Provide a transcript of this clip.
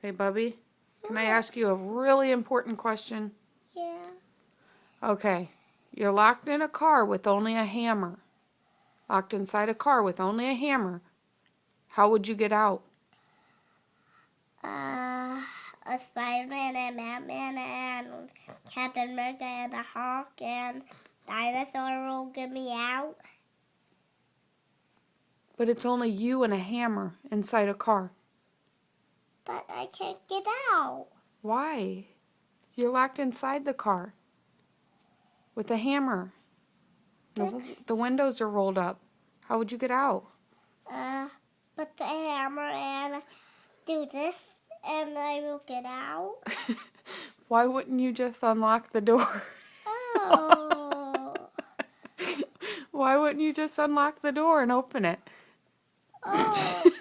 Hey, Bubby, can I ask you a really important question? Yeah. Okay, you're locked in a car with only a hammer. Locked inside a car with only a hammer. How would you get out? A Spider-Man and Batman and Captain America and the Hulk and Dinosaur will get me out. But it's only you and a hammer inside a car. But I can't get out. Why? You're locked inside the car with a hammer. The windows are rolled up. How would you get out? Put the hammer and do this, and I will get out. Why wouldn't you just unlock the door? Oh. Why wouldn't you just unlock the door and open it? Oh.